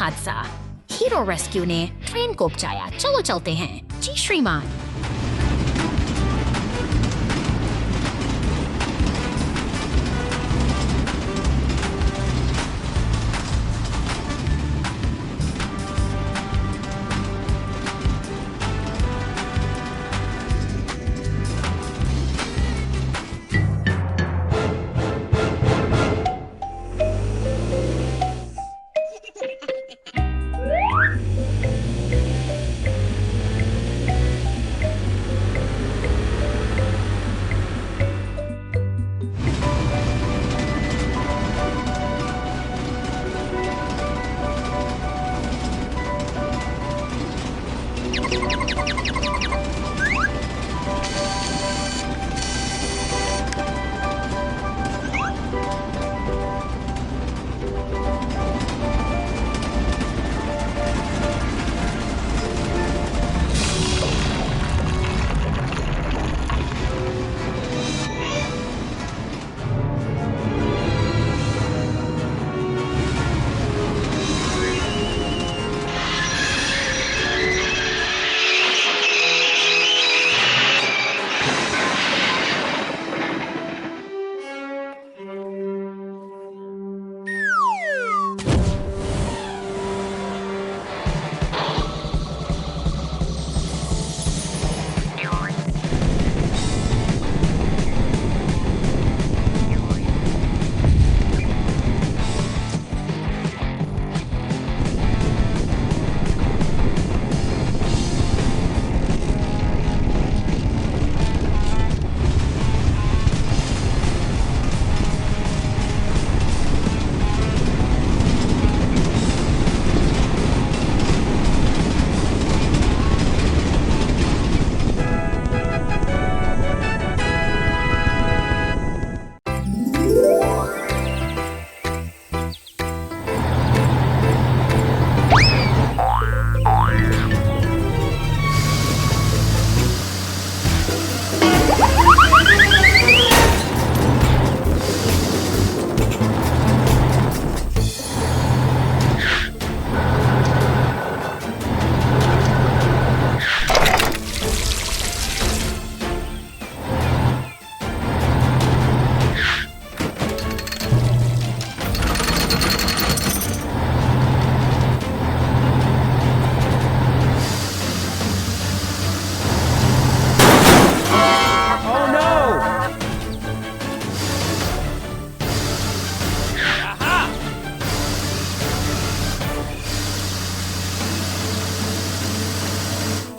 हादसा। Hero rescue ने train को बचाया। चलो चलते हैं। जी श्रीमान।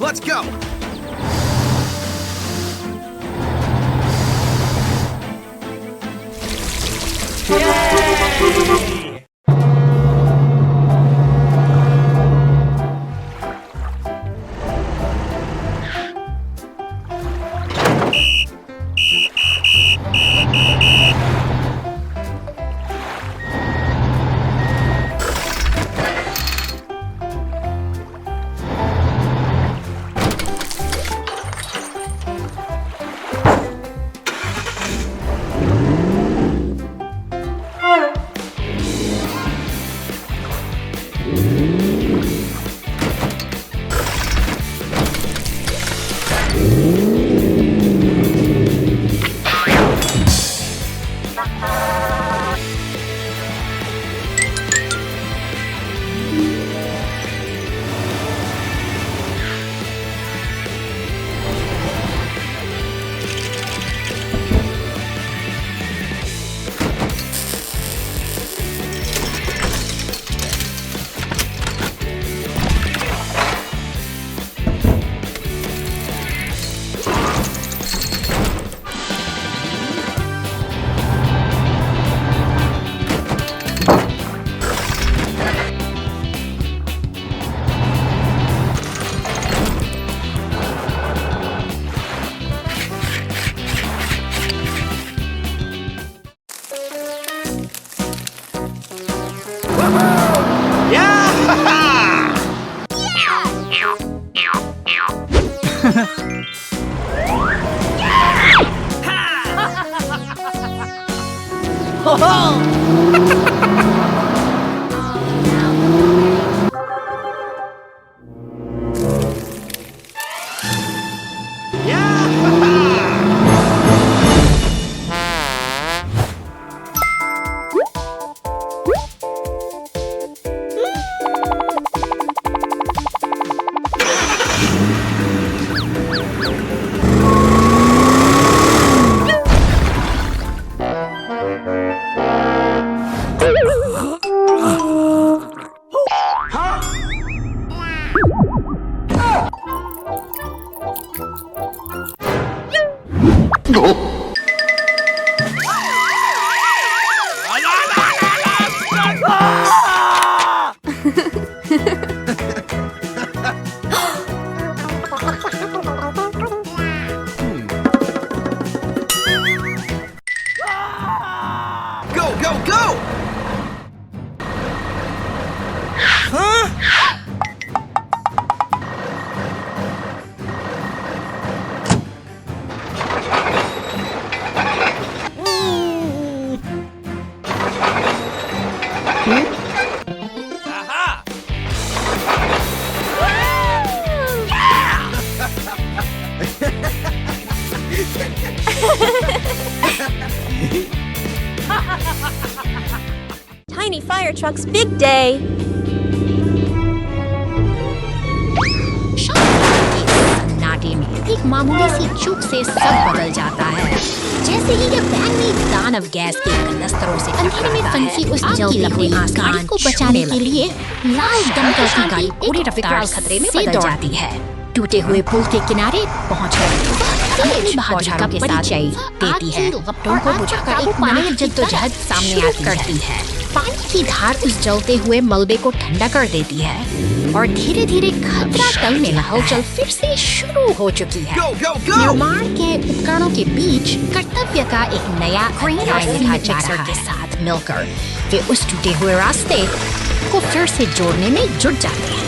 Let's go! Tiny fire truck's big day. सन्नाटे में एक मामूली सी चूक से सब बदल जाता है। जैसे ही ये वैन दानव गैस के कनस्तरों से अंधेरे में फंसी उस जलती हुई गाड़ी को बचाने के लिए लाल दमकल की गाड़ी पूरी रफ्तार खतरे में बदल जाती है। टूटे हुए पुल के किनारे पहुंचकर अपनी बहादुरी का परिचय देती है। लपटों को बुझाकर एक नई जद्दोजहद सामने आती है। पानी की धार उस जलते हुए मलबे को ठंडा कर देती है और धीरे धीरे खतरा तल में हलचल फिर से शुरू हो चुकी है। निर्माण के उपकरणों के बीच कर्तव्य का एक नया लिखा जा रहा है। के साथ मिलकर वे उस टूटे हुए रास्ते को फिर से जोड़ने में जुट जाते हैं।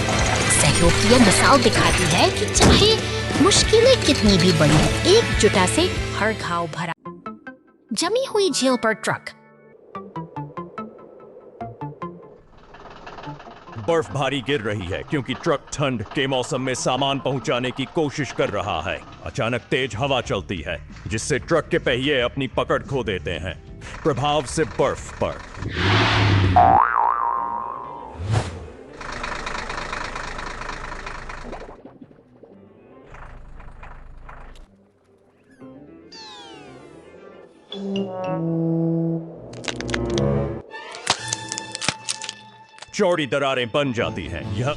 सहयोग की यह मिसाल दिखाती है कि चाहे मुश्किलें कितनी भी बड़ी हो, एकजुटता से हर घाव भरा। जमी हुई झील पर ट्रक। बर्फ भारी गिर रही है क्योंकि ट्रक ठंड के मौसम में सामान पहुंचाने की कोशिश कर रहा है। अचानक तेज हवा चलती है जिससे ट्रक के पहिए अपनी पकड़ खो देते हैं। प्रभाव से बर्फ पर चौड़ी दरारें बन जाती हैं। यह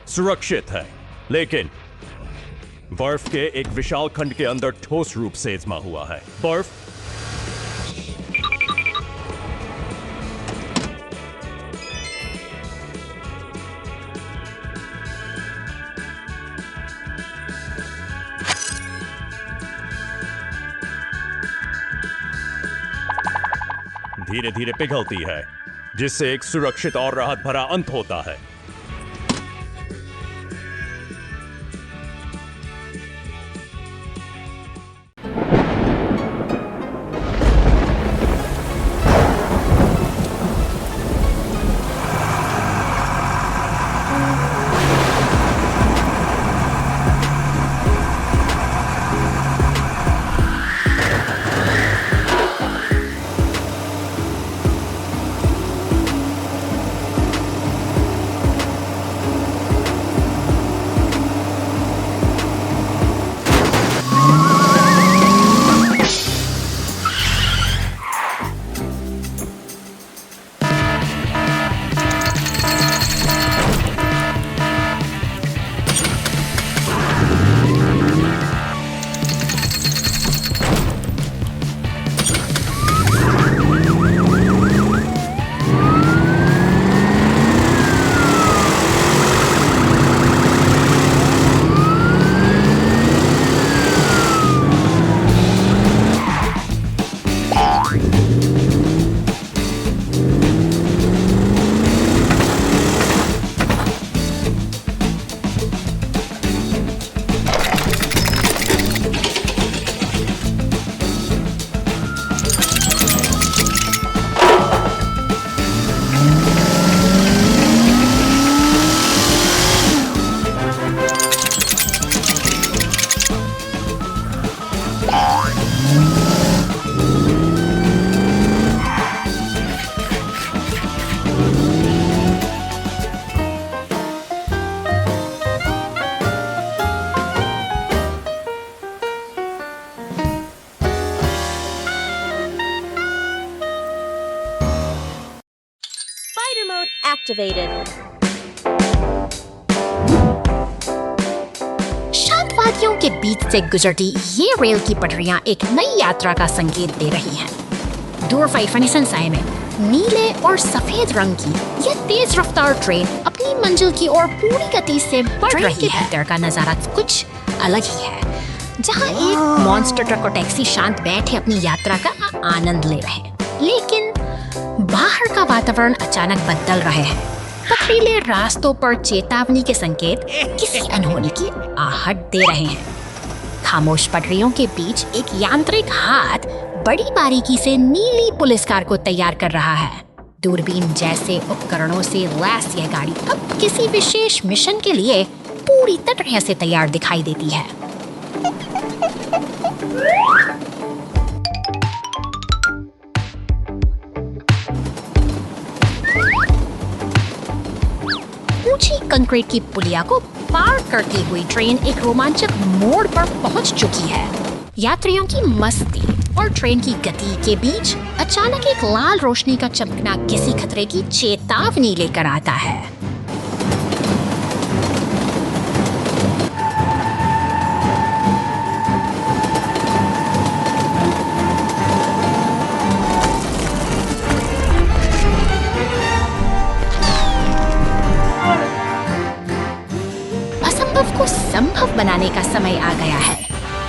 सुरक्षित है, लेकिन बर्फ के एक विशाल खंड के अंदर ठोस रूप से जमा हुआ है। बर्फ धीरे धीरे पिघलती है जिससे एक सुरक्षित और राहत भरा अंत होता है। activated. शांत वादियों के बीच से गुजरती ये रेल की पटरियां एक नई यात्रा का संकेत दे रही हैं। दूर फाइफनिसन में नीले और सफेद रंग की यह तेज रफ्तार ट्रेन अपनी मंजिल की ओर पूरी गति से बढ़ रही है। भीतर का नजारा कुछ अलग ही है, जहां एक मॉन्स्टर ट्रक और टैक्सी शांत बैठे अपनी यात्रा का आनंद ले रहे हैं। लेकिन बाहर का वातावरण अचानक बदल रहे हैं। पथरीले रास्तों पर चेतावनी के संकेत किसी अनहोनी की आहट दे रहे हैं। खामोश पटरियों के बीच एक यांत्रिक हाथ बड़ी बारीकी से नीली पुलिस कार को तैयार कर रहा है। दूरबीन जैसे उपकरणों से लैस यह गाड़ी अब किसी विशेष मिशन के लिए पूरी तरह से तैयार दिखाई देती है। ऊंची कंक्रीट की पुलिया को पार करती हुई ट्रेन एक रोमांचक मोड़ पर पहुंच चुकी है। यात्रियों की मस्ती और ट्रेन की गति के बीच अचानक एक लाल रोशनी का चमकना किसी खतरे की चेतावनी लेकर आता है। असंभव को संभव बनाने का समय आ गया है।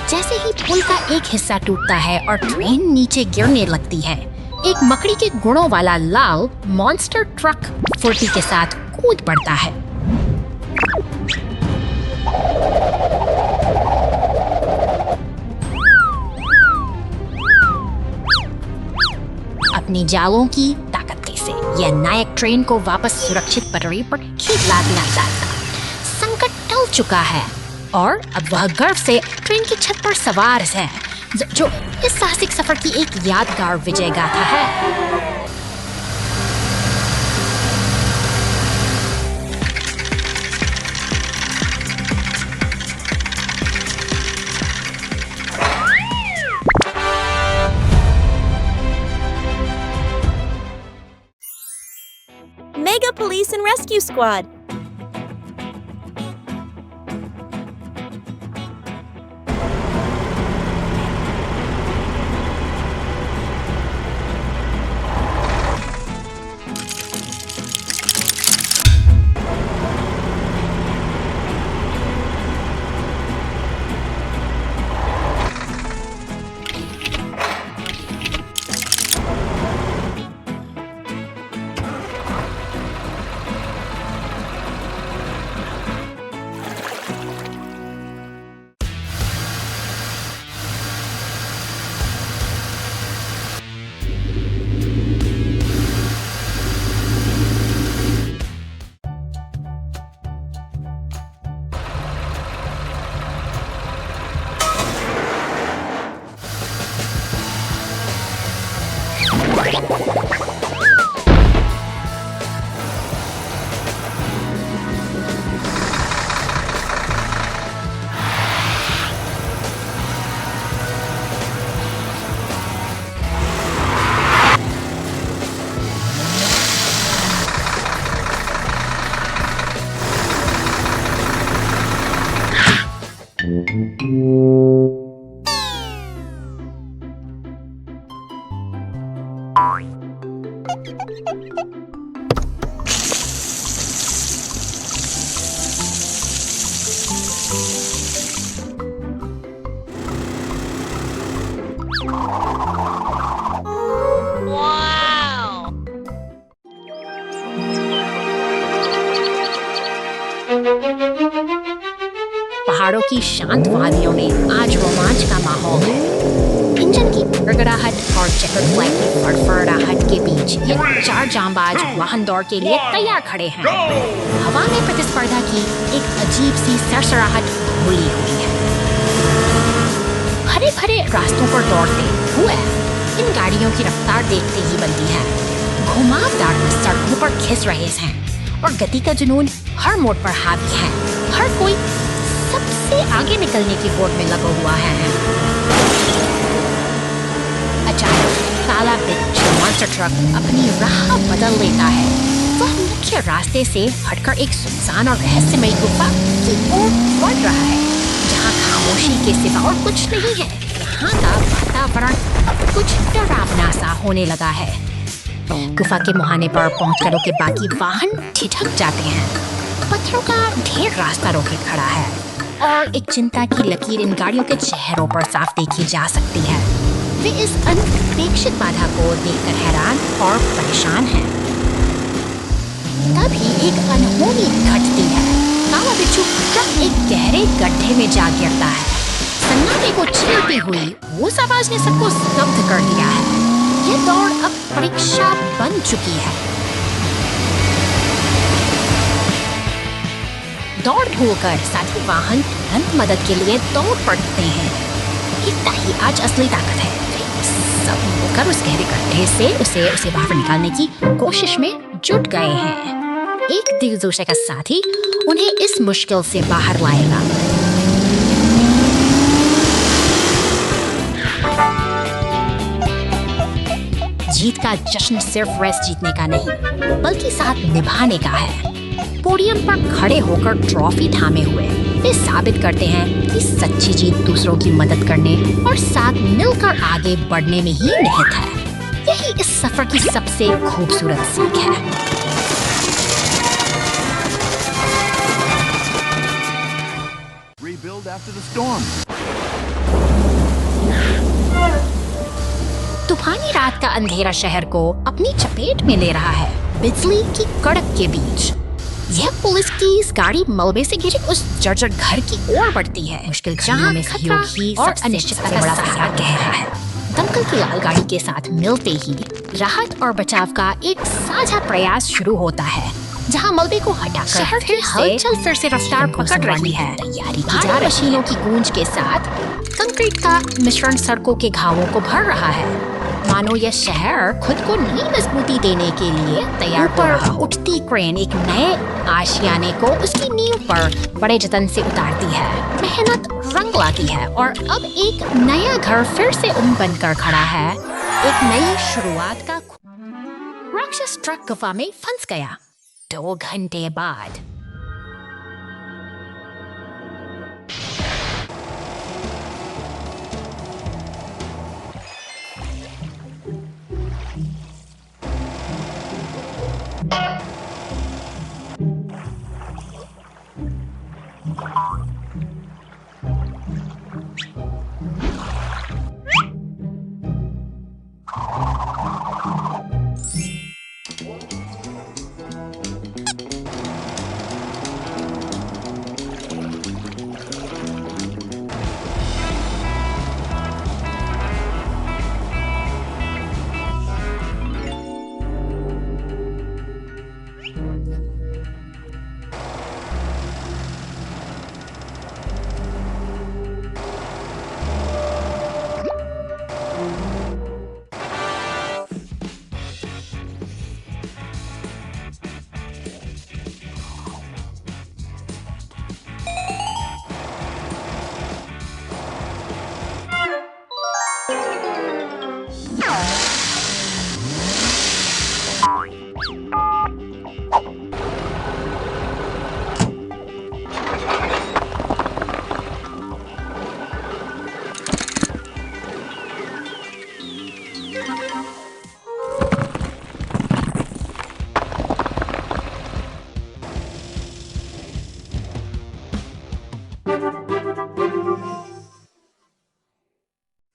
जैसे ही पुल का एक हिस्सा टूटता है और ट्रेन नीचे गिरने लगती है, एक मकड़ी के गुणों वाला लाल मॉन्स्टर ट्रक फुर्ती के साथ कूद पड़ता है। अपनी जालों की ताकत से यह नायक ट्रेन को वापस सुरक्षित पटरी पर खींच लाना चाहता। संकट टल चुका है और अब वह गर्व से ट्रेन की छत पर सवार है, जो इस साहसिक सफर की एक यादगार विजय गाथा है। Mega Police and Rescue Squad. पहाड़ों की शांत वादियों में आज रोमांच का माहौल है। इंजन की गड़गड़ाहट और चेकर फ्लैग की फड़फड़ाहट के बीच ये चार जांबाज वाहन दौड़ के लिए तैयार खड़े हैं। हवा में प्रतिस्पर्धा की एक अजीब सी सरसराहट घुली हुई है। हरे भरे रास्तों पर दौड़ते हुए इन गाड़ियों की रफ्तार देखते ही बनती है। घुमावदार सड़कों पर खिस रहे हैं और गति का जुनून हर मोड़ पर हावी है। हर कोई सबसे आगे निकलने की होड़ में लगा हुआ है। अचानक काला बिच्छू मॉन्स्टर ट्रक अपनी राह बदल लेता है वह मुख्य रास्ते से हटकर एक सुनसान और रहस्यमयी गुफा की ओर बढ़ रहा है, जहाँ खामोशी के सिवा और कुछ नहीं है। यहाँ का वातावरण अब कुछ डरावना सा होने लगा है। गुफा के मुहाने पर पहुंचकर के बाकी वाहन ठिठक जाते हैं। पत्थरों का ढेर रास्ता रोके खड़ा है और एक चिंता की लकीर इन गाड़ियों के चेहरों पर साफ देखी जा सकती है। वे इस अनपेक्षित बाधा को देखकर हैरान और परेशान हैं। तभी एक अनहोनी घटती है। काला बिच्छू ट्रक एक गहरे गड्ढे में जा गिरता है। सन्नाटे को छीनती हुई उस आवाज ने सबको स्तब्ध कर दिया है। यह दौड़ अब परीक्षा बन चुकी है। दौड़ भूलकर साथी वाहन तुरंत मदद के लिए दौड़ पड़ते हैं। इतना ही आज असली ताकत है। सब मिलकर उस गहरे गड्ढे से उसे बाहर निकालने की कोशिश में जुट गए हैं। एक दिलदोशे का साथी उन्हें इस मुश्किल से बाहर लाएगा। जीत का जश्न सिर्फ रेस जीतने का नहीं, बल्कि साथ निभाने का है। पोडियम पर खड़े होकर ट्रॉफी थामे हुए वे साबित करते हैं कि सच्ची जीत दूसरों की मदद करने और साथ मिलकर आगे बढ़ने में ही निहित है। यही इस सफर की सबसे खूबसूरत सीख है। Rebuild after the storm. तूफानी रात का अंधेरा शहर को अपनी चपेट में ले रहा है, बिजली की कड़क के बीच। यह पुलिस की इस गाड़ी मलबे से घिरे उस जर्जर घर की ओर बढ़ती है। मुश्किल घटनाओं में सहयोग ही और अनिश्चितता का बड़ा सहारा गहरा है। दमकल की लाल गाड़ी के साथ मिलते ही राहत और बचाव का एक साझा प्रयास शुरू होता है, जहां मलबे को हटाकर शहर की हलचल फिर से रफ्तार पकड़ रही है। तैयारी की जा मशीनों की गूंज के साथ कंक्रीट का मिश्रण सड़कों के घावों को भर रहा है, मानो यह शहर खुद को नई मजबूती देने के लिए तैयार हो रहा हो। उठती क्रेन एक नए आशियाने को उसकी नींव पर बड़े जतन से उतारती है। मेहनत रंग लाती है और अब एक नया घर फिर से बनकर खड़ा है। एक नई शुरुआत का राक्षस ट्रक गुफा में फंस गया। 2 घंटे बाद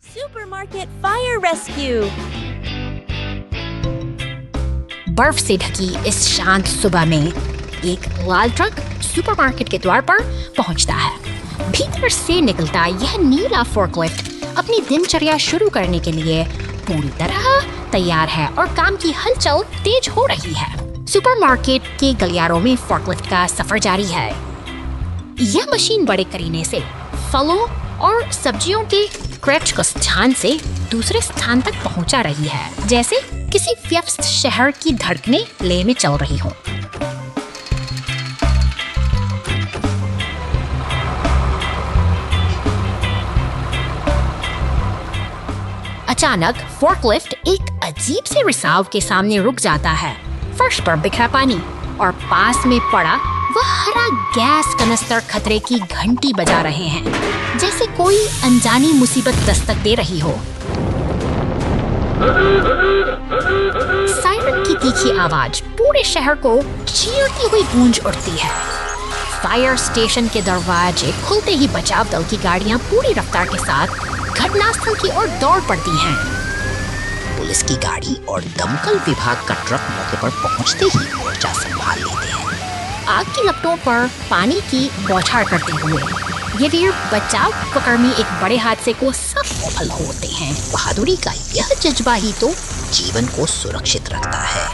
Supermarket Fire Rescue. बर्फ से ढकी इस शांत सुबह में एक लाल ट्रक सुपरमार्केट के द्वार पर पहुंचता है। भीतर से निकलता यह नीला फोर्कलिफ्ट अपनी दिनचर्या शुरू करने के लिए पूरी तरह तैयार है और काम की हलचल तेज हो रही है। सुपरमार्केट के गलियारों में फोर्कलिफ्ट का सफर जारी है। यह मशीन बड़े करीने से फलों और सब्जियों के क्रेट को स्थान से दूसरे स्थान तक पहुंचा रही है, जैसे किसी व्यस्त शहर की धड़कनें ले में चल रही हो। अचानक फोर्कलिफ्ट एक अजीब से रिसाव के सामने रुक जाता है। फर्श पर बिखरा पानी और पास में पड़ा वह हरा गैस कनस्तर खतरे की घंटी बजा रहे हैं, जैसे कोई अनजानी मुसीबत दस्तक दे रही हो। सायरन की तीखी आवाज पूरे शहर को चीरती हुई गूंज उठती है। फायर स्टेशन के दरवाजे खुलते ही बचाव दल की गाड़ियां पूरी रफ्तार के साथ घटनास्थल की ओर दौड़ पड़ती हैं। पुलिस की गाड़ी और दमकल विभाग का ट्रक मौके पर पहुंचते ही मोर्चा संभाल लेते हैं। आग की लपटों पर पानी की बौछार करते हुए ये वीर बचाव उपकर्मी एक बड़े हादसे को सफल होते हैं। बहादुरी का यह जज्बा ही तो जीवन को सुरक्षित रखता है।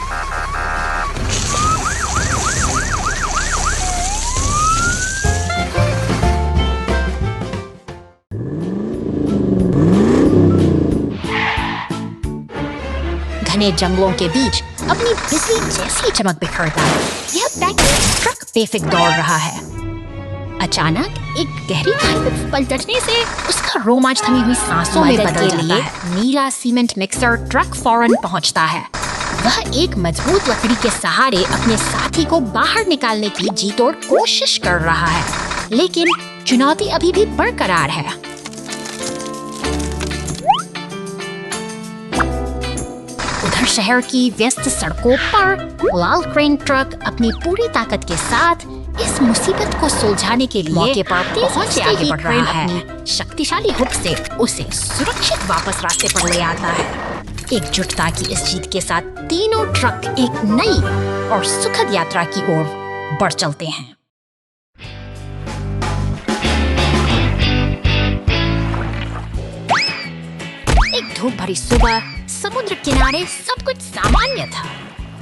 घने जंगलों के बीच अपनी बिजली जैसी चमक बिखरता है। यह पैकेज ट्रक बेफिक्र दौड़ रहा है। अचानक एक गहरी खाई में पलटने से उसका रोमांच थमी हुई सांसों में बदल जाता है। नीला सीमेंट मिक्सर ट्रक फौरन पहुंचता है। वह एक मजबूत लकड़ी के सहारे अपने साथी को बाहर निकालने की जी तोड़ कोशिश कर रहा है, लेकिन चुनौती अभी भी बरकरार है। उधर शहर की व्यस्त सड़कों पर लाल क्रेन ट्रक अपनी पूरी ताकत के साथ इस मुसीबत को सुलझाने के लिए मौके पर पहुंच आगे बढ़ रहा है। अपनी शक्तिशाली हुक से उसे सुरक्षित वापस रास्ते पर ले आता है। एकजुटता की इस जीत के साथ तीनों ट्रक एक नई और सुखद यात्रा की ओर बढ़ चलते हैं। एक धूप भरी सुबह, समुद्र किनारे सब कुछ सामान्य था।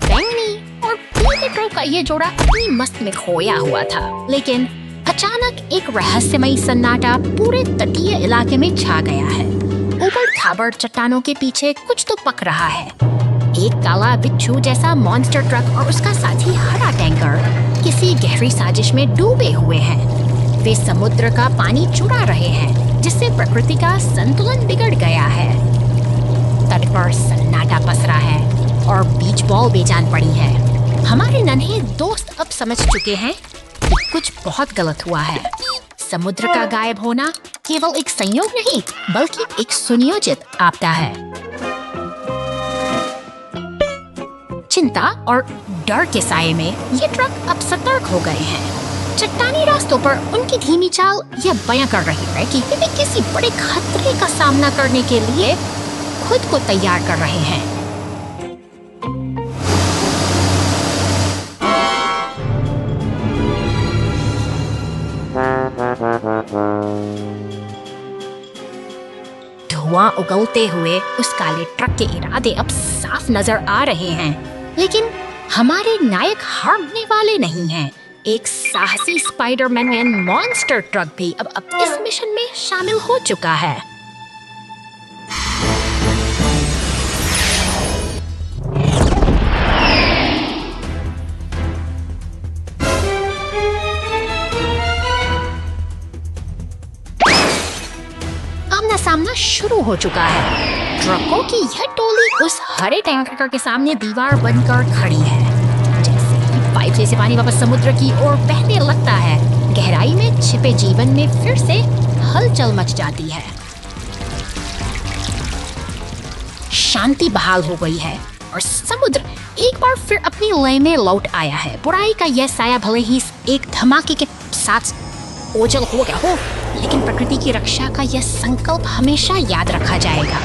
बैंगनी और पीले ट्रक का ये जोड़ा अपनी मस्त में खोया हुआ था, लेकिन अचानक एक रहस्यमयी सन्नाटा पूरे तटीय इलाके में छा गया है। ऊबड़-खाबड़ चट्टानों के पीछे कुछ तो पक रहा है। एक काला बिच्छू जैसा मॉन्स्टर ट्रक और उसका साथी हरा टैंकर किसी गहरी साजिश में डूबे हुए हैं। वे समुद्र का पानी चुरा रहे हैं, जिससे प्रकृति का संतुलन बिगड़ गया है। तट पर सन्नाटा पसरा है और बीच बॉल बेजान पड़ी है। हमारे नन्हे दोस्त अब समझ चुके हैं कि कुछ बहुत गलत हुआ है। समुद्र का गायब होना केवल एक संयोग नहीं, बल्कि एक सुनियोजित आपदा है। चिंता और डर के साये में ये ट्रक अब सतर्क हो गए हैं। चट्टानी रास्तों पर उनकी धीमी चाल यह बयां कर रही है कि वे किसी बड़े खतरे का सामना करने के लिए खुद को तैयार कर रहे हैं। धुआं उगलते हुए उस काले ट्रक के इरादे अब साफ नजर आ रहे हैं, लेकिन हमारे नायक हारने वाले नहीं हैं। एक साहसी स्पाइडरमैन मॉन्स्टर ट्रक भी अब इस मिशन में शामिल हो चुका है। आमना सामना शुरू हो चुका है। ट्रकों की यह टोली उस हरे टैंकर के सामने दीवार बनकर खड़ी है। पाइप से पानी वापस समुद्र की ओर बहने लगता है। गहराई में छिपे जीवन में फिर से हलचल मच जाती है। शांति बहाल हो गई है और समुद्र एक बार फिर अपनी लय में लौट आया है। बुराई का यह साया भले ही एक धमाके के साथ ओझल हो गया हो, लेकिन प्रकृति की रक्षा का यह संकल्प हमेशा याद रखा जाएगा।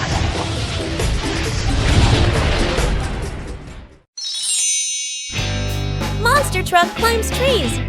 Monster truck climbs trees.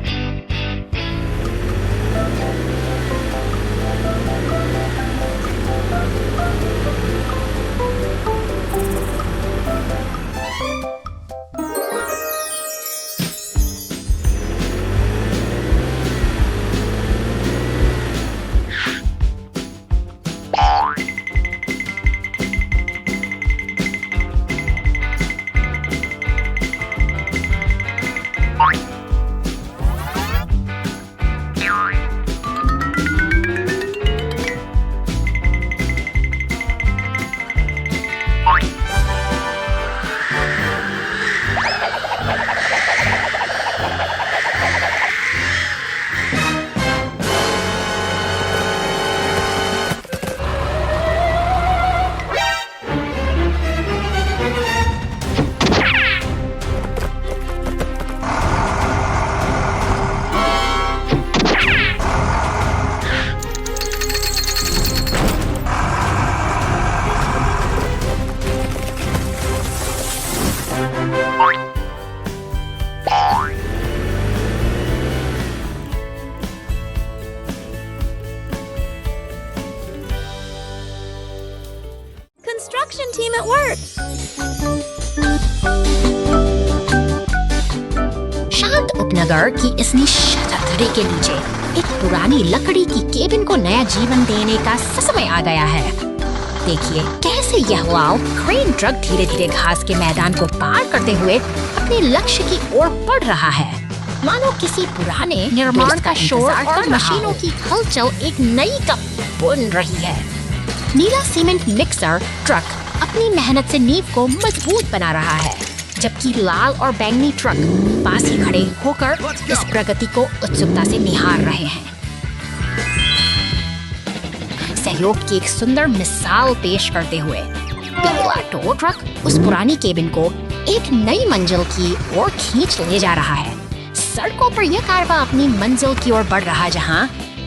construction team at work. शांत उपनगर की इस निश्शब्दता के नीचे एक पुरानी लकड़ी की केबिन को नया जीवन देने का समय आ गया है। देखिए कैसे यह लाल क्रेन ट्रक धीरे धीरे घास के मैदान को पार करते हुए अपने लक्ष्य की ओर बढ़ रहा है। मानो किसी पुराने निर्माण का शोर और मशीनों की हलचल एक नई कप बुन रही है। नीला सीमेंट मिक्सर ट्रक अपनी मेहनत से नींव को मजबूत बना रहा है, जबकि लाल और बैंगनी ट्रक पास ही खड़े होकर इस प्रगति को उत्सुकता से निहार रहे हैं। सहयोग की एक सुंदर मिसाल पेश करते हुए पीला टो ट्रक उस पुरानी केबिन को एक नई मंजिल की ओर खींच ले जा रहा है। सड़कों पर यह कारवां अपनी मंजिल की ओर बढ़ रहा, जहां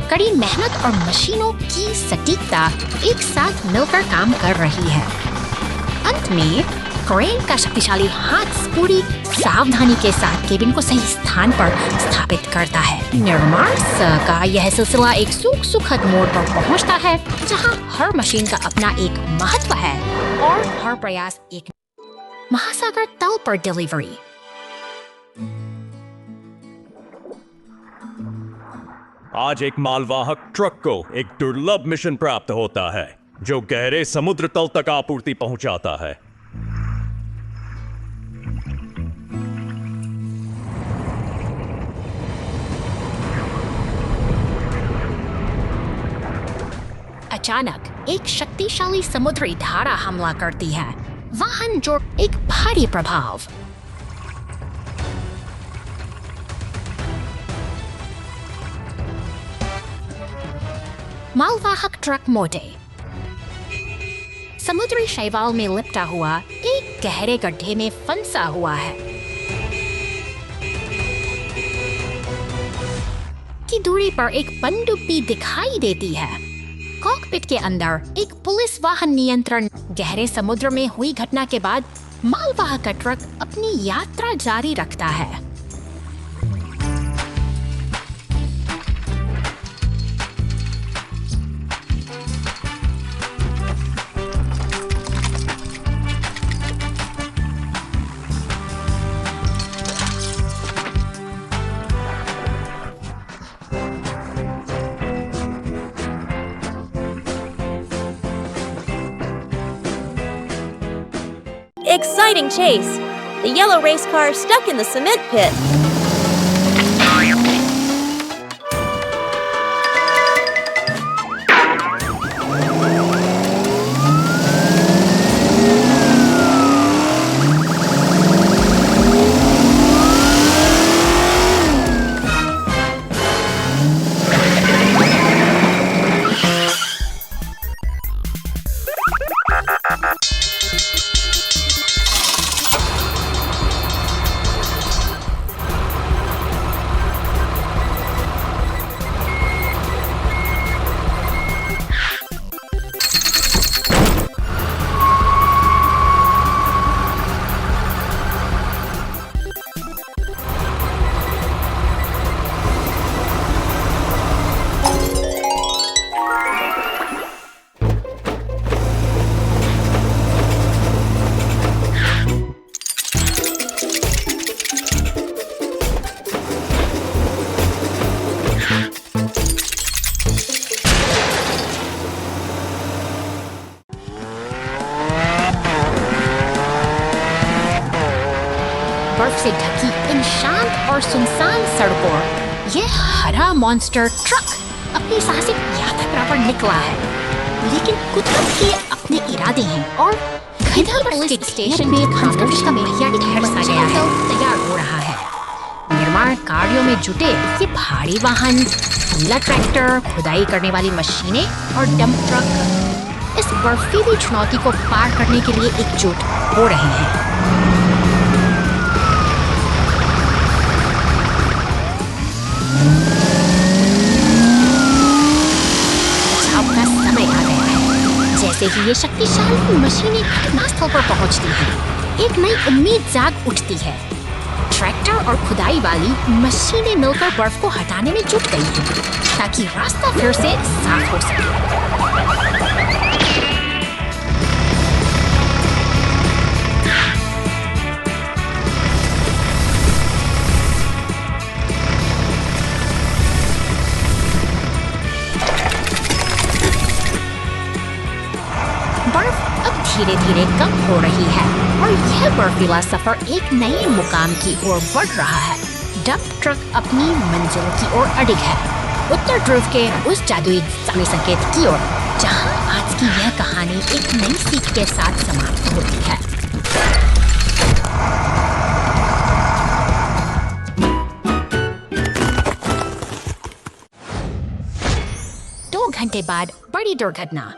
कड़ी मेहनत और मशीनों की सटीकता एक साथ मिलकर काम कर रही है। अंत में क्रेन का शक्तिशाली हाथ पूरी सावधानी के साथ केबिन को सही स्थान पर स्थापित करता है। निर्माण का यह सिलसिला एक सुखद मोड़ पर पहुंचता है, जहां हर मशीन का अपना एक महत्व है और हर प्रयास एक महासागर तल पर डिलीवरी। आज एक मालवाहक ट्रक को एक दुर्लभ मिशन प्राप्त होता है, जो गहरे समुद्र तल तक आपूर्ति पहुंचाता है। अचानक एक शक्तिशाली समुद्री धारा हमला करती है, वाहन जो एक भारी प्रभाव। मालवाहक ट्रक मोटे समुद्री शैवाल में लिपटा हुआ एक गहरे गड्ढे में फंसा हुआ है। की दूरी पर एक पनडुब्बी दिखाई देती है। कॉकपिट के अंदर एक पुलिस वाहन नियंत्रण। गहरे समुद्र में हुई घटना के बाद मालवाहक का ट्रक अपनी यात्रा जारी रखता है। Exciting chase! The yellow race car stuck in the cement pit. बर्फ से ढकी इन शांत और सुनसान सड़कों यह हरा मॉन्स्टर ट्रक अपनी साहसिक यात्रा पर निकला है, लेकिन कुदरत के अपने इरादे हैं और पुलिस स्टेशन में खामोश का भैया ठहर सा गया है, तैयार हो रहा है। निर्माण कार्यों में जुटे ये भारी वाहन, नीला ट्रैक्टर, खुदाई करने वाली मशीनें और डंप ट्रक इस बर्फीली चुनौती को पार करने के लिए एकजुट हो रहे हैं। का समय आ गया है। जैसे ही ये शक्तिशाली मशीनें घटनास्थल पर पहुंचती हैं, एक नई उम्मीद जाग उठती है। ट्रैक्टर और खुदाई वाली मशीनें मिलकर बर्फ को हटाने में जुट गई हैं, ताकि रास्ता फिर से साफ हो सके। धीरे धीरे कम हो रही है और यह बर्फीला सफर एक नए मुकाम की ओर बढ़ रहा है। डंप ट्रक अपनी मंजिल की ओर अडिग है, उत्तर ध्रुव के उस जादुई दिशा संकेत की ओर, जहां आज की यह कहानी एक नई सीख के साथ समाप्त होती है। 2 घंटे बाद बड़ी दुर्घटना।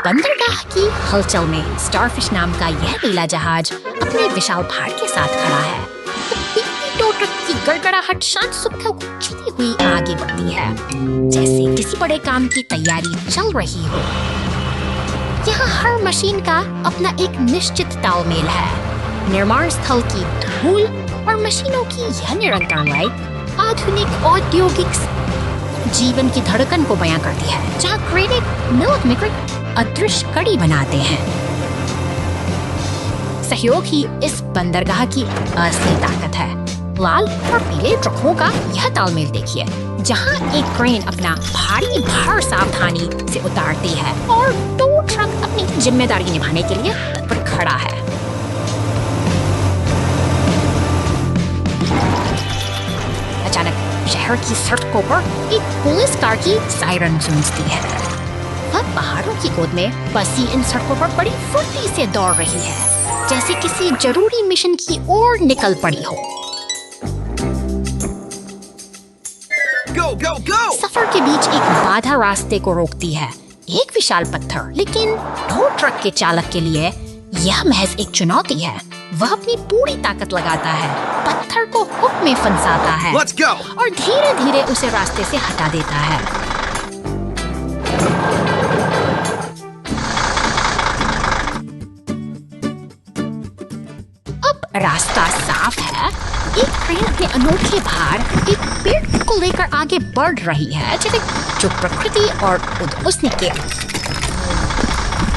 बंदरगाह की हलचल में स्टारफिश नाम का यह नीला जहाज अपने विशाल भार के साथ खड़ा है। टो ट्रक की गड़गड़ाहट शांत सुबह को चुनी हुई आगे बढ़ती है, जैसे किसी बड़े काम की तैयारी चल रही हो। यहाँ हर मशीन का अपना एक निश्चित तालमेल है। निर्माण स्थल की धूल और मशीनों की यह निरंतर लाइट आधुनिक औद्योगिक जीवन की धड़कन को बयां करती है, जहाँ क्रेडिट मिल्क अदृश्य कड़ी बनाते हैं। सहयोग ही इस बंदरगाह की असली ताकत है। लाल और पीले ट्रकों का यह तालमेल देखिए, जहां एक क्रेन अपना भारी भार सावधानी से उतारती है और 2 ट्रक अपनी जिम्मेदारी निभाने के लिए तत्पर खड़ा है। अचानक शहर की सड़कों पर एक पुलिस कार की सायरन गूंजती है। वह पहाड़ों की गोद में बसी इन सड़कों पर बड़ी फुर्ती से दौड़ रही है, जैसे किसी जरूरी मिशन की ओर निकल पड़ी हो। Go, go, go! सफर के बीच एक बाधा रास्ते को रोकती है, एक विशाल पत्थर। लेकिन ढो ट्रक के चालक के लिए यह महज एक चुनौती है। वह अपनी पूरी ताकत लगाता है, पत्थर को हुक में फंसाता है Let's go! और धीरे धीरे उसे रास्ते से हटा देता है। रास्ता साफ है। एक ट्रेन अपने अनोखे भार एक पेड़ को लेकर आगे बढ़ रही है, जैसे जो प्रकृति और उसने के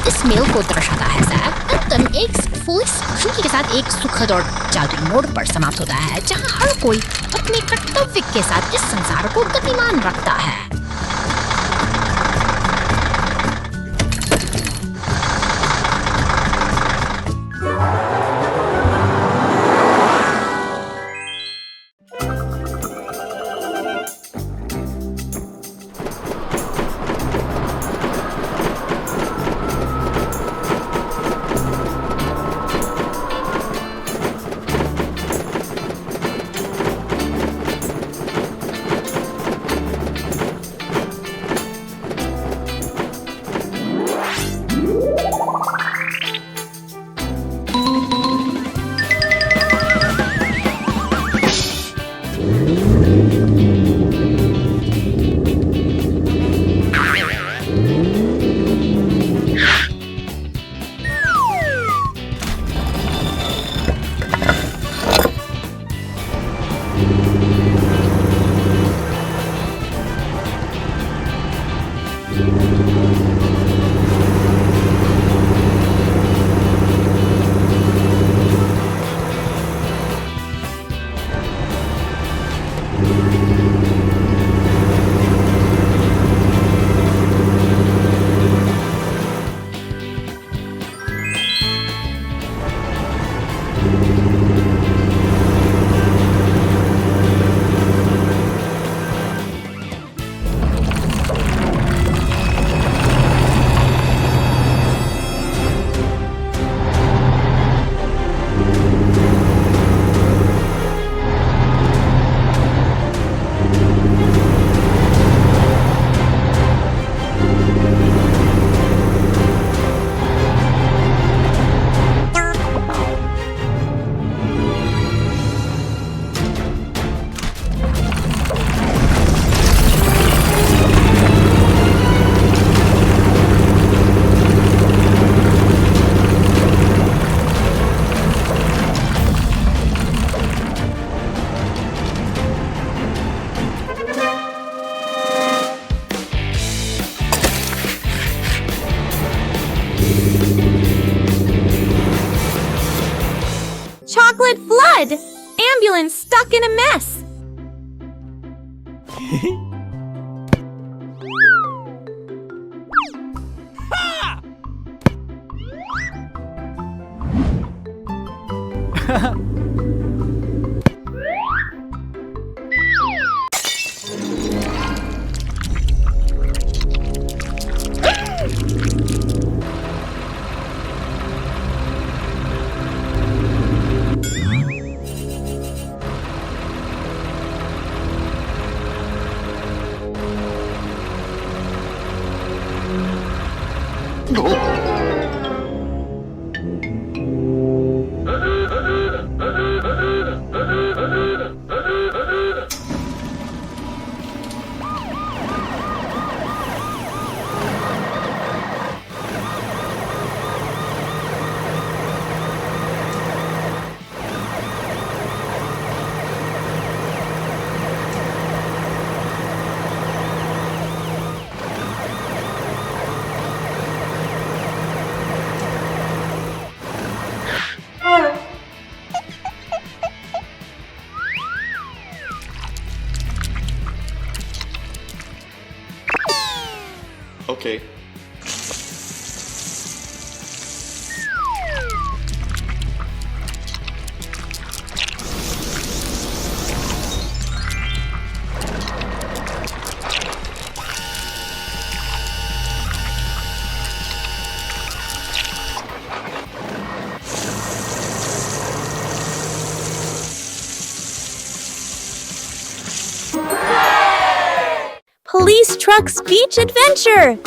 इस मेल को दर्शाता है। अंततः एक पुलिस के साथ एक सुखद और जादुई मोड़ पर समाप्त होता है, जहां हर कोई अपने कर्तव्य के साथ इस संसार को गतिमान रखता है। God! Ambulance stuck in a mess! Okay. Police Truck's Beach Adventure!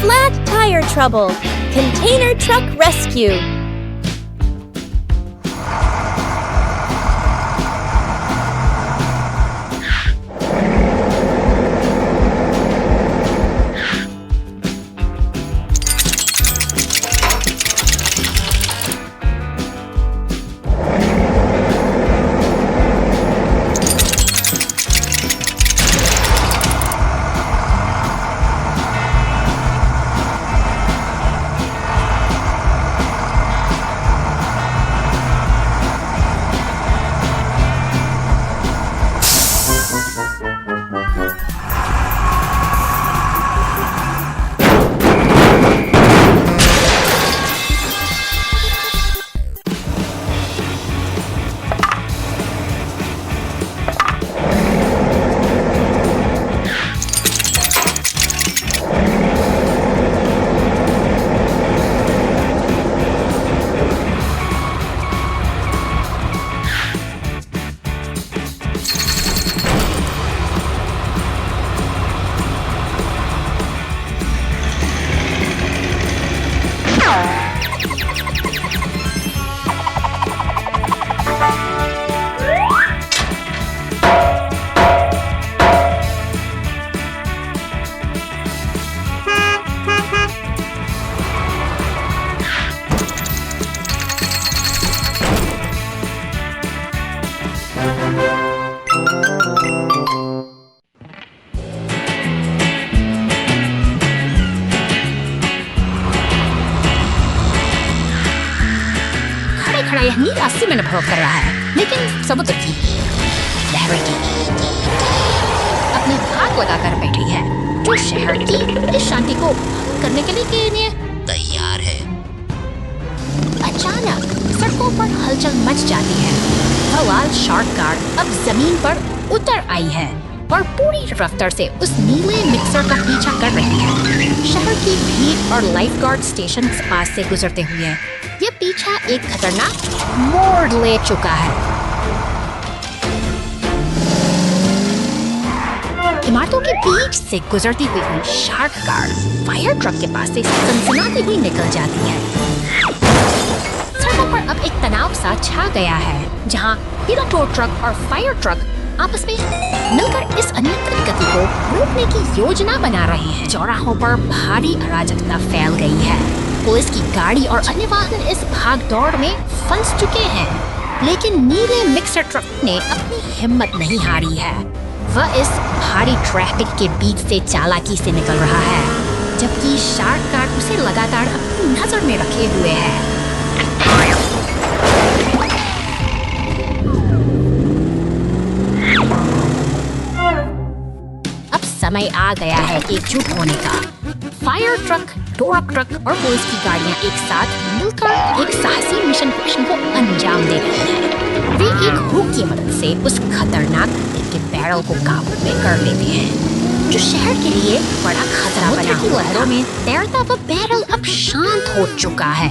Flat tire trouble. Container truck rescue. खड़ा यह नीला सीमेंट अनुभव कर रहा है, लेकिन समुद्र की लहरें की अपनी भाग लगाकर बैठी है, जो शहर की इस शांति को भंग करने के लिए तैयार है। अचानक सड़कों पर हलचल मच जाती है। बवाल शार्क गार्ड अब जमीन पर उतर आई है और पूरी रफ्तार से उस नीले मिक्सर का पीछा कर रही है। शहर की भीड़ और लाइफ गार्ड स्टेशन के पास से गुजरते हुए यह पीछा एक खतरनाक मोड़ ले चुका है। इमारतों के बीच से गुजरती हुई शार्क गार्ड फायर ट्रक के पास से सनसनाती हुई निकल जाती है। सड़कों पर अब एक तनाव सा छा गया है, जहां हीरा टो ट्रक और फायर ट्रक आपस में मिलकर इस अनियंत्रित गति को रोकने की योजना बना रहे हैं। चौराहों पर भारी अराजकता फैल गई है। पुलिस की गाड़ी और अन्य वाहन इस भागदौड़ में फंस चुके हैं, लेकिन नीले मिक्सर ट्रक ने अपनी हिम्मत नहीं हारी है। वह इस भारी ट्रैफिक के बीच से चालाकी से निकल रहा है, जबकि शार्क गार्ड उसे लगातार अपनी नजर में रखे हुए है। अब समय आ गया है एकजुट होने का। फायर ट्रक, टोरक ट्रक और पुलिस की गाड़ियां एक साथ मिलकर एक साहसी मिशन को अंजाम दे रही हैं। वे एक हुक की मदद से उस खतरनाक के बैरल को काबू में कर लेते हैं, जो शहर के लिए बड़ा खतरा बना हुआ है। लहरों में तैरता वह बैरल अब शांत हो चुका है।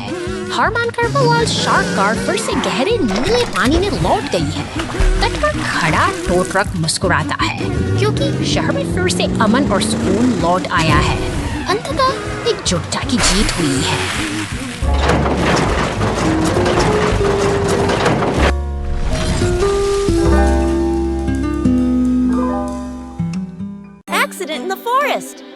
हार मानकर बवाल शार्क गार्ड फिर से गहरे नीले पानी में लौट गई है। तट पर खड़ा टो ट्रक मुस्कुराता है, क्योंकि शहर में फिर से अमन और सुकून लौट आया है। अंततः एकजुटता की जीत हुई है। Accident in the forest.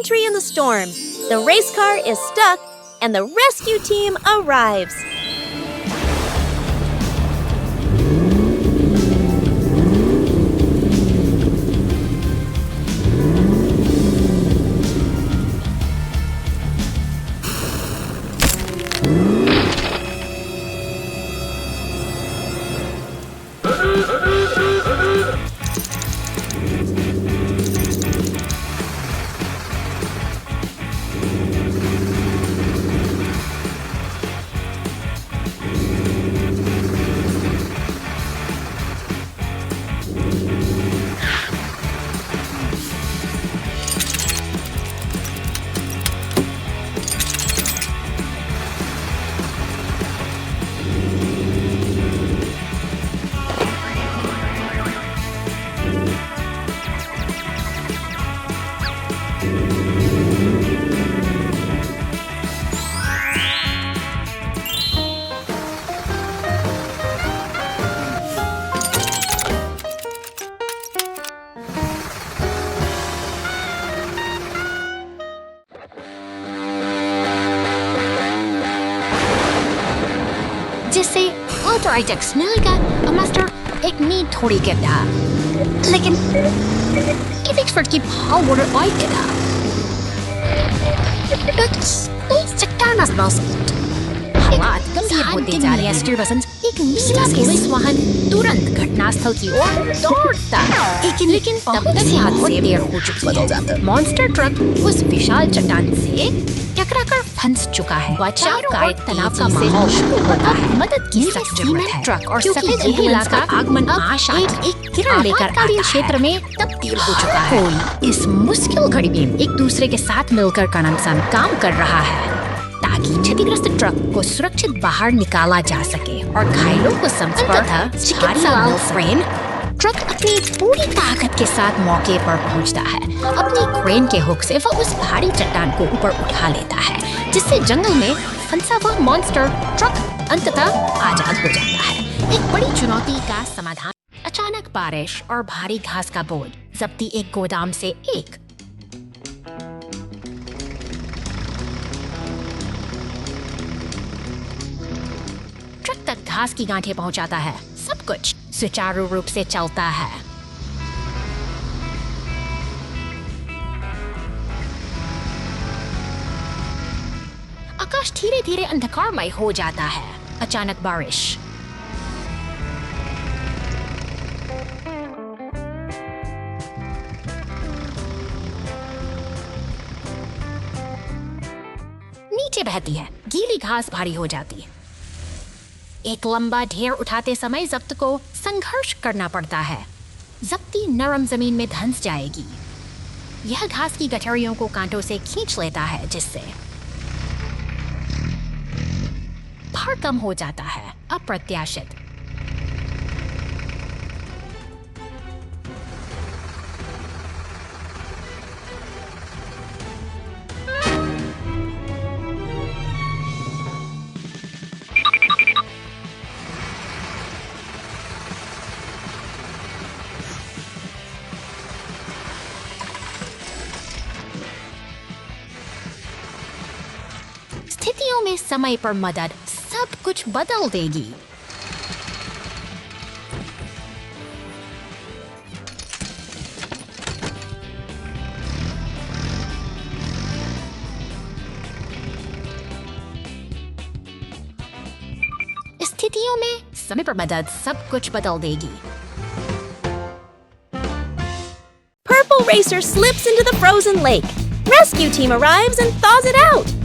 Tree in the storm. The race car is stuck and the rescue team arrives. जिससे अल्ट्राइटेक्स मिलकर मास्टर एक नींद थोड़ी गिरता, लेकिन एक एक्सपर्ट की भाव वाटर आई गिरा। चट्टान हालात गंभीर होते जा रहे हैं। एक नीला पुलिस वाहन तुरंत घटनास्थल की ओर दौड़ता, लेकिन तब तक हादसे देर हो चुकी है। मॉन्स्टर ट्रक उस विशाल चट्टान से टकराकर फंस चुका है। बचाव का तनाव का माहौल शुरू होता है। मदद की सख्त जरूरत है। ट्रक और सफेद एम्बुलेंस का आगमन आशा एक किरण लेकर आता क्षेत्र में तब्दील हो चुका है। कोई इस मुश्किल घड़ी में एक दूसरे के साथ मिलकर काम कर रहा है ताकि क्षतिग्रस्त ट्रक को सुरक्षित बाहर निकाला जा सके और घायलों को समझकर चिकित्सा ट्रक अपनी पूरी ताकत के साथ मौके पर पहुंचता है। अपनी क्रेन के हुक से वह उस भारी चट्टान को ऊपर उठा लेता है, जिससे जंगल में फंसा हुआ मॉन्स्टर ट्रक अंततः आजाद हो जाता है। एक बड़ी चुनौती का समाधान। अचानक बारिश और भारी घास का बोझ जब्ती एक गोदाम से एक ट्रक तक घास की गांठें पहुंचाता है। सब कुछ सुचारू रूप से चलता है। आकाश धीरे धीरे अंधकारमय हो जाता है। अचानक बारिश। नीचे बहती है। गीली घास भारी हो जाती है। एक लंबा ढेर उठाते समय जब्त को संघर्ष करना पड़ता है। जब्ती नरम जमीन में धंस जाएगी। यह घास की गठरियों को कांटों से खींच लेता है, जिससे भार कम हो जाता है। अप्रत्याशित। स्थितियों में समय पर मदद सब कुछ बदल देगी। स्थितियों में समय पर मदद सब कुछ बदल देगी। Purple Racer slips into the frozen lake. Rescue team arrives and thaws it out.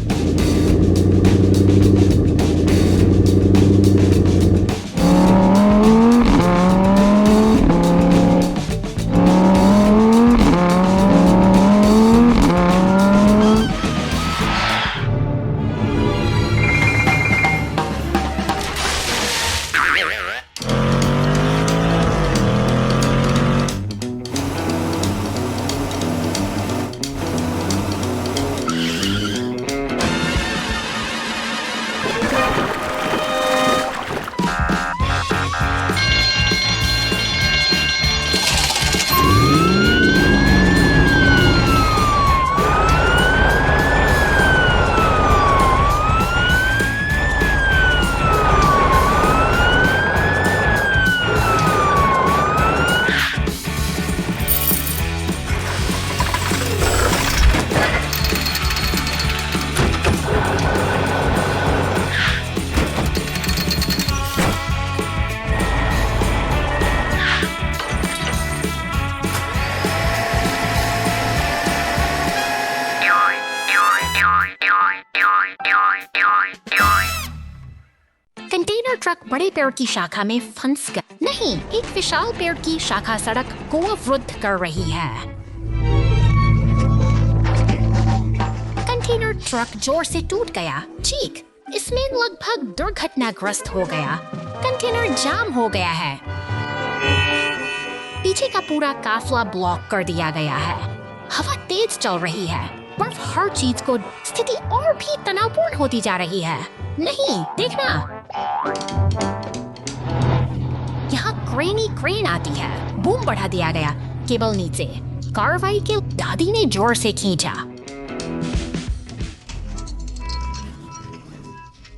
Container truck बड़े पेड़ की शाखा में फंस गया। नहीं, एक विशाल पेड़ की शाखा सड़क को अवरुद्ध कर रही है। कंटेनर ट्रक जोर से टूट गया। चीख। इसमें लगभग दुर्घटनाग्रस्त हो गया। कंटेनर जाम हो गया है। पीछे का पूरा काफिला ब्लॉक कर दिया गया है। हवा तेज चल रही है। बर्फ हर चीज को स्थिति और भी तनावपूर्ण होती जा रही है। नहीं, देखना, यहाँ क्रेन आती है। बूम बढ़ा दिया गया। केबल नीचे। कार्रवाई के दादी ने जोर से खींचा।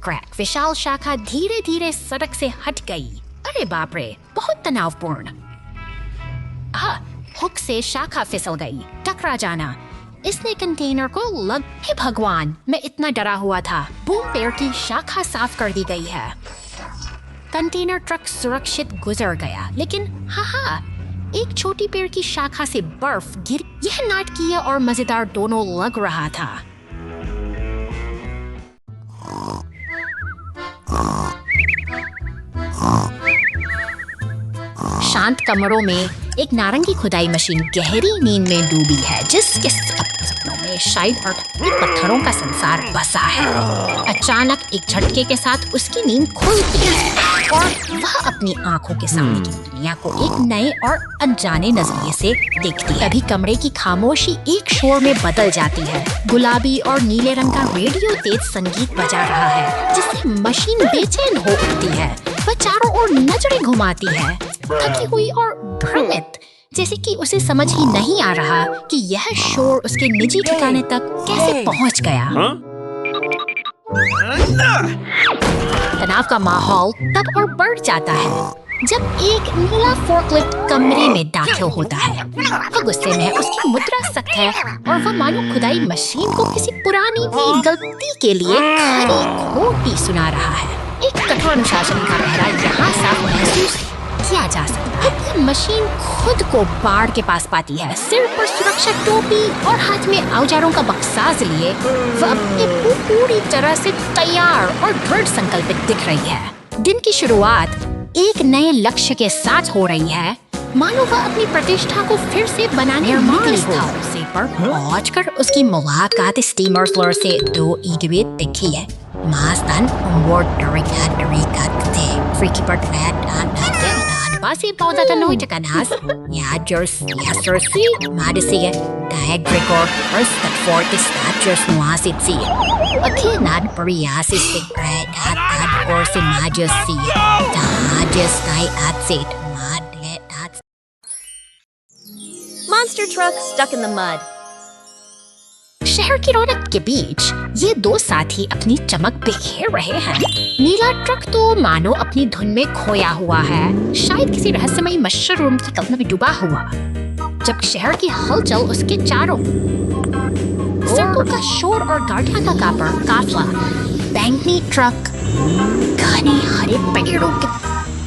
क्रैक। विशाल शाखा धीरे धीरे सड़क से हट गई। अरे बाप रे, बहुत तनावपूर्ण। हुक से शाखा फिसल गई। टकरा जाना। इसने कंटेनर को लग। हे भगवान, मैं इतना डरा हुआ था। बूम पेड़ की शाखा साफ कर दी गई है। कंटेनर ट्रक सुरक्षित गुजर गया, लेकिन एक छोटी पेड़ की शाखा से बर्फ गिर। यह नाटकीय और मजेदार दोनों लग रहा था। शांत कमरों में एक नारंगी खुदाई मशीन गहरी नींद में डूबी है, जिसके सपनों में शायद पत्थरों का संसार बसा है। अचानक एक झटके के साथ उसकी नींद खुलती है और वह अपनी आंखों के सामने की दुनिया को एक नए और अनजाने नजरिए से देखती है। तभी कमरे की खामोशी एक शोर में बदल जाती है। गुलाबी और नीले रंग का रेडियो तेज संगीत बजा रहा है, जिससे मशीन बेचैन हो उठती है। वह चारों ओर नजरें घुमाती है, थकी हुई और भ्रमित, जैसे कि उसे समझ ही नहीं आ रहा कि यह शोर उसके निजी ठिकाने तक कैसे पहुंच गया। तनाव का माहौल तब और बढ़ जाता है जब एक नीला फोर्कलिफ्ट कमरे में दाखिल होता है। वह गुस्से में है, उसकी मुद्रा सख्त है और वह मानो खुदाई मशीन को किसी पुरानी गलती के लिए खरी खोटी सुना रहा है। एक कठोर अनुशासन का पहरा यहाँ साफ महसूस किया जा सकता है। मशीन खुद को बाढ़ के पास पाती है। सिर पर सुरक्षा टोपी और हाथ में औजारों का बक्साज लिए वह अपने पूरी तरह से तैयार और दृढ़ संकल्पित दिख रही है। दिन की शुरुआत एक नए लक्ष्य के साथ हो रही है, मानो वह अपनी प्रतिष्ठा को फिर से बनाने निकली हो। उसे पर पहुंचकर उसकी मुलाकात स्टीमर फ्लोर से 2 individu दिखी है। Mas dan umur dari kate freaky bird basi pauta tanoi takanas ya jersey madisiga kaya Gregor first at 40 statures nuasit si akinad pariasis secret at or si majesty tajes kai at sit mad at Monster truck stuck in the mud. शहर की रौनक के बीच ये 2 साथी अपनी चमक बिखेर रहे हैं। नीला ट्रक तो मानो अपनी धुन में खोया हुआ है, शायद किसी रहस्यमयी मशरूम की कल्पना में डूबा हुआ, जब शहर की हलचल उसके चारों सड़कों का शोर और गाड़ियां का काफला। बैंगनी ट्रक घने हरे पेड़ों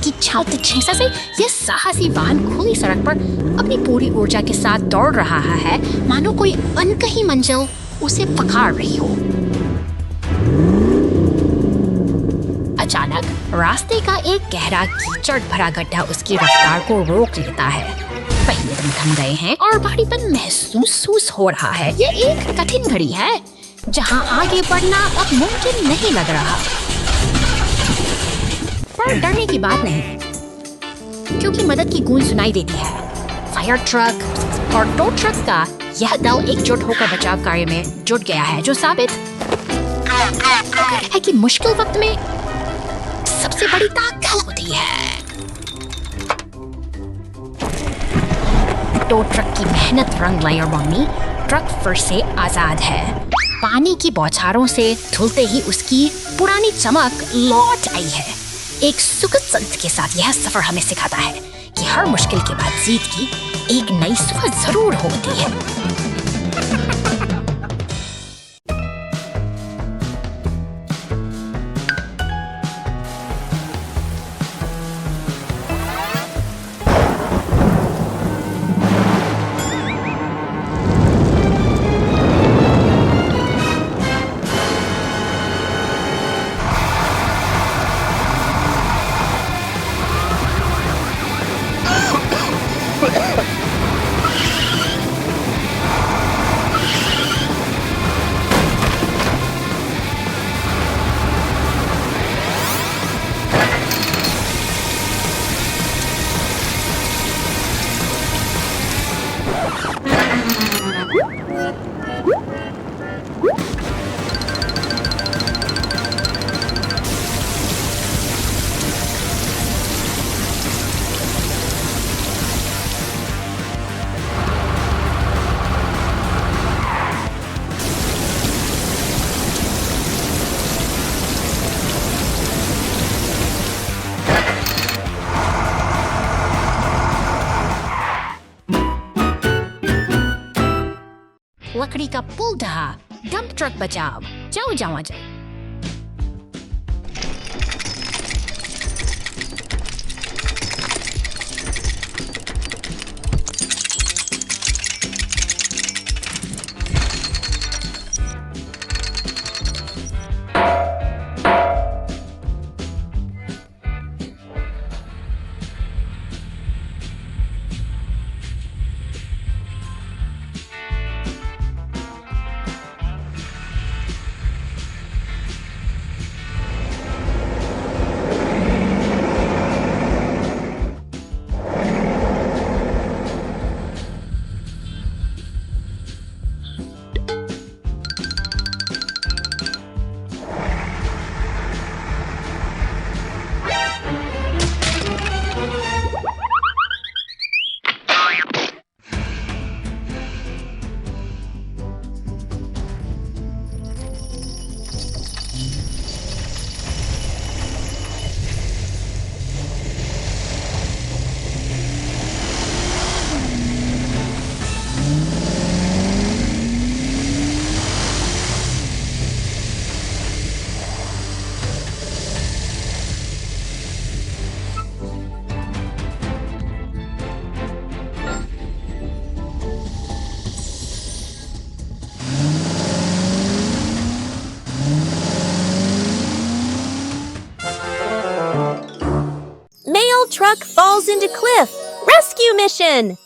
की छाव छेसा से यह साहसी वाहन खुली सड़क पर अपनी पूरी ऊर्जा के साथ दौड़ रहा है, मानो कोई अनकही मंजिल उसे पकड़ रही हो। अचानक रास्ते का एक गहरा कीचड़ भरा गड्ढा उसकी रफ्तार को रोक लेता है। पहिए थम गए हैं और भारीपन महसूस हो रहा है। यह एक कठिन घड़ी है जहां आगे बढ़ना अब मुमकिन नहीं लग रहा। पर डरने की बात नहीं, क्योंकि मदद की गूंज सुनाई देती है। फायर ट्रक और टो ट्रक का यह दल एकजुट होकर बचाव कार्य में जुट गया है, जो साबित है कि मुश्किल वक्त में सबसे बड़ी ताकत होती है। टो ट्रक की मेहनत रंग लाई और मम्मी ट्रक फिर से आजाद है। पानी की बौछारों से धुलते ही उसकी पुरानी चमक लौट आई है। एक सुखद संत के साथ यह सफर हमें सिखाता है कि हर मुश्किल के बाद जीत की एक नई सुबह जरूर होती है। लकड़ी का पुल ढहा। डंप ट्रक बचाव। जाओ जाओ जाओ। Mail truck falls into cliff. Rescue mission!